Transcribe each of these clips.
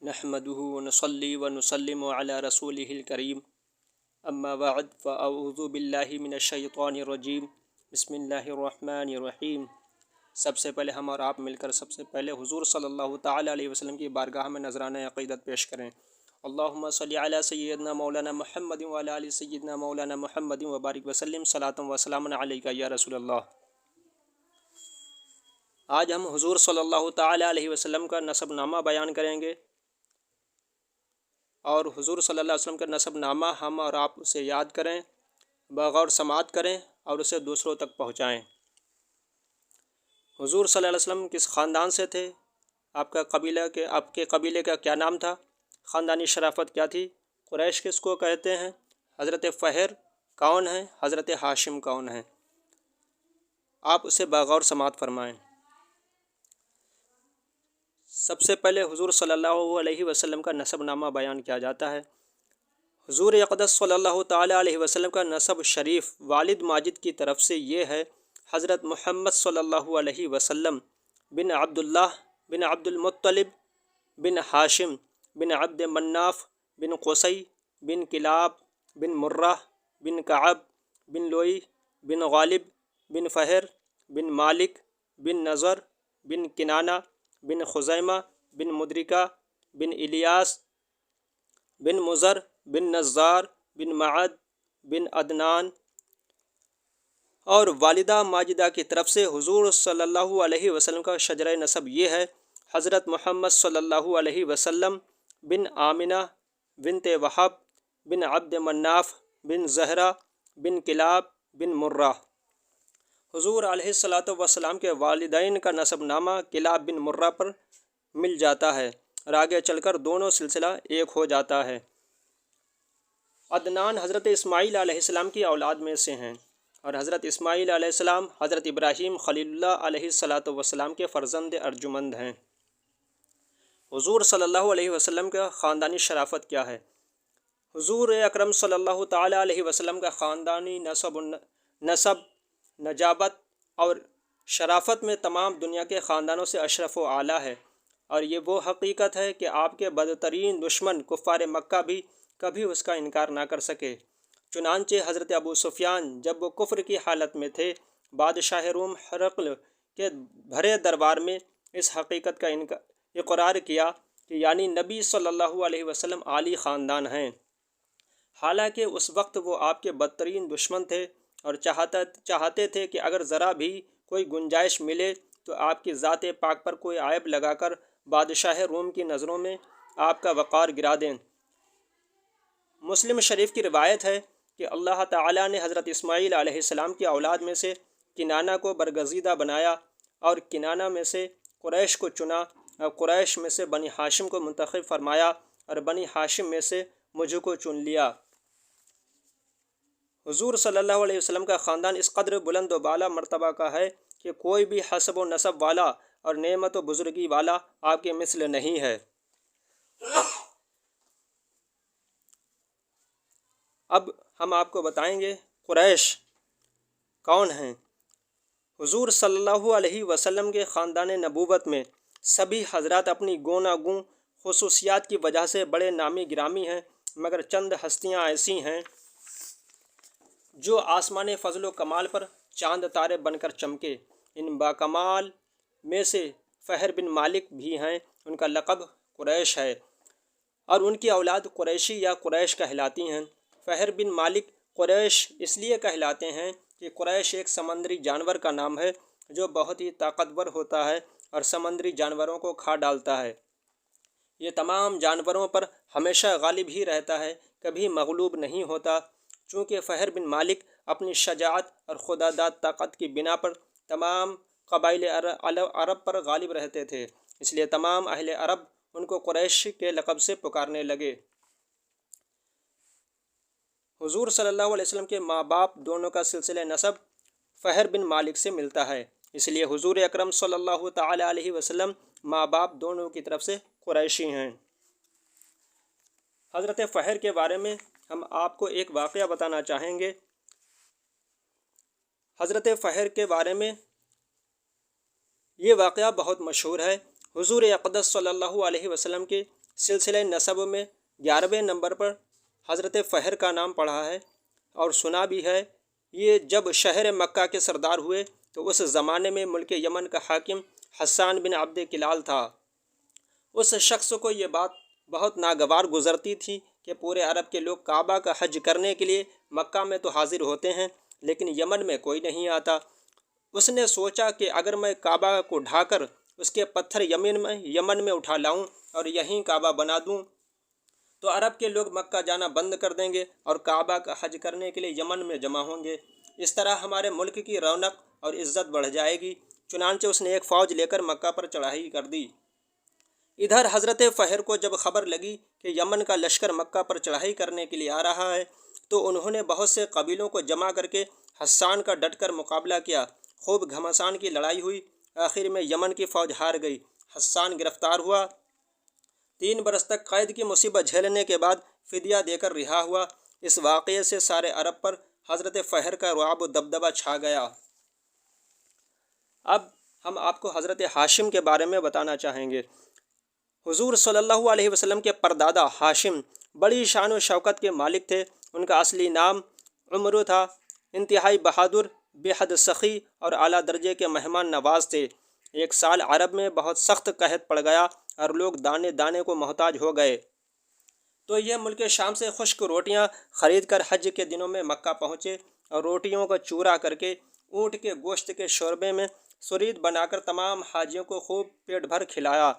نحمده ونصلي ونسلم على رسوله الكريم اما بعد فاعوذ باللہ من الشیطان الرجیم بسم اللہ الرحمن الرحیم۔ سب سے پہلے ہم اور آپ مل کر سب سے پہلے حضور صلی اللہ تعالیٰ علیہ وسلم کی بارگاہ میں نذرانہ عقیدت پیش کریں۔ اللہم صلی علی سیدنا مولانا محمد وعلی آل سیدنا مولانا محمد وبارک وسلم صلاۃ و سلام علیک یا رسول اللہ۔ آج ہم حضور صلی اللہ تعالیٰ علیہ وسلم کا نسب نامہ بیان کریں گے، اور حضور صلی اللہ علیہ وسلم کا نسب نامہ ہم اور آپ اسے یاد کریں، بغور سماعت کریں اور اسے دوسروں تک پہنچائیں۔ حضور صلی اللہ علیہ وسلم کس خاندان سے تھے؟ آپ کے قبیلے کا کیا نام تھا؟ خاندانی شرافت کیا تھی؟ قریش کس کو کہتے ہیں؟ حضرت فہر کون ہیں؟ حضرت ہاشم کون ہیں؟ آپ اسے بغور سماعت فرمائیں۔ سب سے پہلے حضور صلی اللہ علیہ وسلم کا نسب نامہ بیان کیا جاتا ہے۔ حضور اقدس صلی اللہ تعالیٰ علیہ وسلم کا نسب شریف والد ماجد کی طرف سے یہ ہے: حضرت محمد صلی اللہ علیہ وسلم بن عبداللہ بن عبد المطلب بن ہاشم بن عبد مناف بن قصی بن کلاب بن مرہ بن کعب بن لوئی بن غالب بن فہر بن مالک بن نضر بن کنانہ بن خزیمہ بن مدرکہ بن الیاس بن مضر بن نزار بن معد بن عدنان، اور والدہ ماجدہ کی طرف سے حضور صلی اللہ علیہ وسلم کا شجرہ نسب یہ ہے: حضرت محمد صلی اللہ علیہ وسلم بن آمنہ بنت وہب بن عبد مناف بن زہرہ بن کلاب بن مرہ۔ حضور علیہ الصلاۃ والسلام کے والدین کا نسب نامہ کلاب بن مرہ پر مل جاتا ہے، اور آگے چل کر دونوں سلسلہ ایک ہو جاتا ہے۔ عدنان حضرت اسماعیل علیہ السلام کی اولاد میں سے ہیں، اور حضرت اسماعیل علیہ السلام حضرت ابراہیم خلیل اللہ علیہ الصلاۃ والسلام کے فرزند ارجمند ہیں۔ حضور صلی اللہ علیہ وسلم کا خاندانی شرافت کیا ہے؟ حضور اکرم صلی اللہ تعالیٰ علیہ وسلم کا خاندانی نسب، نجابت اور شرافت میں تمام دنیا کے خاندانوں سے اشرف و اعلیٰ ہے، اور یہ وہ حقیقت ہے کہ آپ کے بدترین دشمن کفار مکہ بھی کبھی اس کا انکار نہ کر سکے۔ چنانچہ حضرت ابو سفیان جب وہ کفر کی حالت میں تھے، بادشاہ روم ہرقل کے بھرے دربار میں اس حقیقت کا اقرار کیا کہ یعنی نبی صلی اللہ علیہ وسلم عالی خاندان ہیں، حالانکہ اس وقت وہ آپ کے بدترین دشمن تھے اور چاہتے تھے کہ اگر ذرا بھی کوئی گنجائش ملے تو آپ کی ذات پاک پر کوئی عیب لگا کر بادشاہ روم کی نظروں میں آپ کا وقار گرا دیں۔ مسلم شریف کی روایت ہے کہ اللہ تعالیٰ نے حضرت اسماعیل علیہ السلام کی اولاد میں سے کنانہ کو برگزیدہ بنایا، اور کنانہ میں سے قریش کو چنا، اور قریش میں سے بنی ہاشم کو منتخب فرمایا، اور بنی ہاشم میں سے مجھ کو چن لیا۔ حضور صلی اللہ علیہ وسلم کا خاندان اس قدر بلند و بالا مرتبہ کا ہے کہ کوئی بھی حسب و نسب والا اور نعمت و بزرگی والا آپ کے مثل نہیں ہے۔ اب ہم آپ کو بتائیں گے قریش کون ہیں۔ حضور صلی اللہ علیہ وسلم کے خاندان نبوت میں سبھی حضرات اپنی گوناگون خصوصیات کی وجہ سے بڑے نامی گرامی ہیں، مگر چند ہستیاں ایسی ہیں جو آسمان فضل و کمال پر چاند تارے بن کر چمکے۔ ان باکمال میں سے فہر بن مالک بھی ہیں، ان کا لقب قریش ہے، اور ان کی اولاد قریشی یا قریش کہلاتی ہیں۔ فہر بن مالک قریش اس لیے کہلاتے ہیں کہ قریش ایک سمندری جانور کا نام ہے جو بہت ہی طاقتور ہوتا ہے اور سمندری جانوروں کو کھا ڈالتا ہے۔ یہ تمام جانوروں پر ہمیشہ غالب ہی رہتا ہے، کبھی مغلوب نہیں ہوتا۔ چونکہ فہر بن مالک اپنی شجاعت اور خودداد طاقت کی بنا پر تمام قبائل عرب پر غالب رہتے تھے، اس لیے تمام اہل عرب ان کو قریش کے لقب سے پکارنے لگے۔ حضور صلی اللہ علیہ وسلم کے ماں باپ دونوں کا سلسلہ نسب فہر بن مالک سے ملتا ہے، اس لیے حضور اکرم صلی اللہ تعالیٰ علیہ وسلم ماں باپ دونوں کی طرف سے قریشی ہیں۔ حضرت فہر کے بارے میں ہم آپ کو ایک واقعہ بتانا چاہیں گے۔ حضرت فہر کے بارے میں یہ واقعہ بہت مشہور ہے۔ حضور اقدس صلی اللہ علیہ وسلم کے سلسلہ نسب میں 11ویں نمبر پر حضرت فہر کا نام پڑھا ہے اور سنا بھی ہے۔ یہ جب شہر مکہ کے سردار ہوئے تو اس زمانے میں ملک یمن کا حاکم حسان بن عبد کلال تھا۔ اس شخص کو یہ بات بہت ناگوار گزرتی تھی کہ پورے عرب کے لوگ کعبہ کا حج کرنے کے لیے مکہ میں تو حاضر ہوتے ہیں لیکن یمن میں کوئی نہیں آتا۔ اس نے سوچا کہ اگر میں کعبہ کو ڈھا کر اس کے پتھر یمن میں اٹھا لاؤں اور یہیں کعبہ بنا دوں تو عرب کے لوگ مکہ جانا بند کر دیں گے اور کعبہ کا حج کرنے کے لیے یمن میں جمع ہوں گے۔ اس طرح ہمارے ملک کی رونق اور عزت بڑھ جائے گی۔ چنانچہ اس نے ایک فوج لے کر مکہ پر چڑھائی کر دی۔ ادھر حضرت فہر کو جب خبر لگی کہ یمن کا لشکر مکہ پر چڑھائی کرنے کے لیے آ رہا ہے تو انہوں نے بہت سے قبیلوں کو جمع کر کے حسان کا ڈٹ کر مقابلہ کیا۔ خوب گھمسان کی لڑائی ہوئی۔ آخر میں یمن کی فوج ہار گئی۔ حسان گرفتار ہوا۔ 3 برس تک قید کی مصیبت جھیلنے کے بعد فدیہ دے کر رہا ہوا۔ اس واقعے سے سارے عرب پر حضرت فہر کا رعب و دبدبہ چھا گیا۔ اب ہم آپ کو حضرت ہاشم کے بارے میں بتانا چاہیں گے۔ حضور صلی اللہ علیہ وسلم کے پردادا ہاشم بڑی شان و شوکت کے مالک تھے۔ ان کا اصلی نام عمرو تھا۔ انتہائی بہادر، بے حد سخی اور اعلیٰ درجے کے مہمان نواز تھے۔ ایک سال عرب میں بہت سخت قحط پڑ گیا اور لوگ دانے دانے کو محتاج ہو گئے تو یہ ملک شام سے خشک روٹیاں خرید کر حج کے دنوں میں مکہ پہنچے اور روٹیوں کا چورا کر کے اونٹ کے گوشت کے شوربے میں سرید بنا کر تمام حاجیوں کو خوب پیٹ بھر کھلایا۔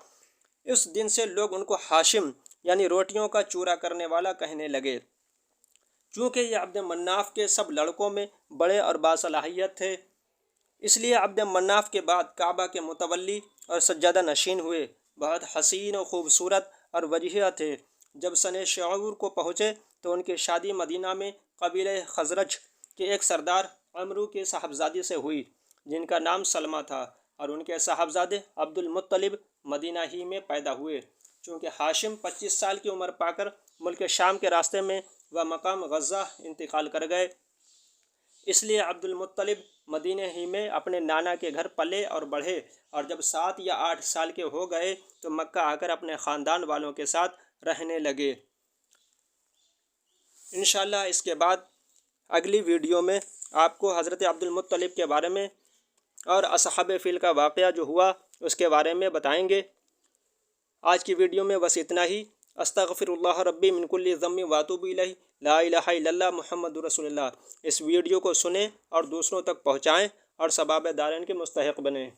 اس دن سے لوگ ان کو ہاشم یعنی روٹیوں کا چورا کرنے والا کہنے لگے۔ چونکہ یہ عبد مناف کے سب لڑکوں میں بڑے اور باصلاحیت تھے اس لیے عبد مناف کے بعد کعبہ کے متولی اور سجادہ نشین ہوئے۔ بہت حسین و خوبصورت اور وجیح تھے۔ جب سن شعور کو پہنچے تو ان کی شادی مدینہ میں قبیلہ خزرج کے ایک سردار عمرو کے صاحبزادی سے ہوئی جن کا نام سلمہ تھا، اور ان کے صاحبزادے عبد المطلب مدینہ ہی میں پیدا ہوئے۔ چونکہ ہاشم 25 سال کی عمر پا کر ملک شام کے راستے میں و مقام غزہ انتقال کر گئے، اس لیے عبد المطلب مدینہ ہی میں اپنے نانا کے گھر پلے اور بڑھے، اور جب 7 یا 8 سال کے ہو گئے تو مکہ آ کر اپنے خاندان والوں کے ساتھ رہنے لگے۔ انشاءاللہ اس کے بعد اگلی ویڈیو میں آپ کو حضرت عبد المطلب کے بارے میں اور اصحاب فیل کا واقعہ جو ہوا اس کے بارے میں بتائیں گے۔ آج کی ویڈیو میں بس اتنا ہی۔ استغفر اللہ ربی من کل ذنب واتوب الیہ، لا الہ الا اللہ محمد رسول اللہ۔ اس ویڈیو کو سنیں اور دوسروں تک پہنچائیں اور ثواب دارین کے مستحق بنیں۔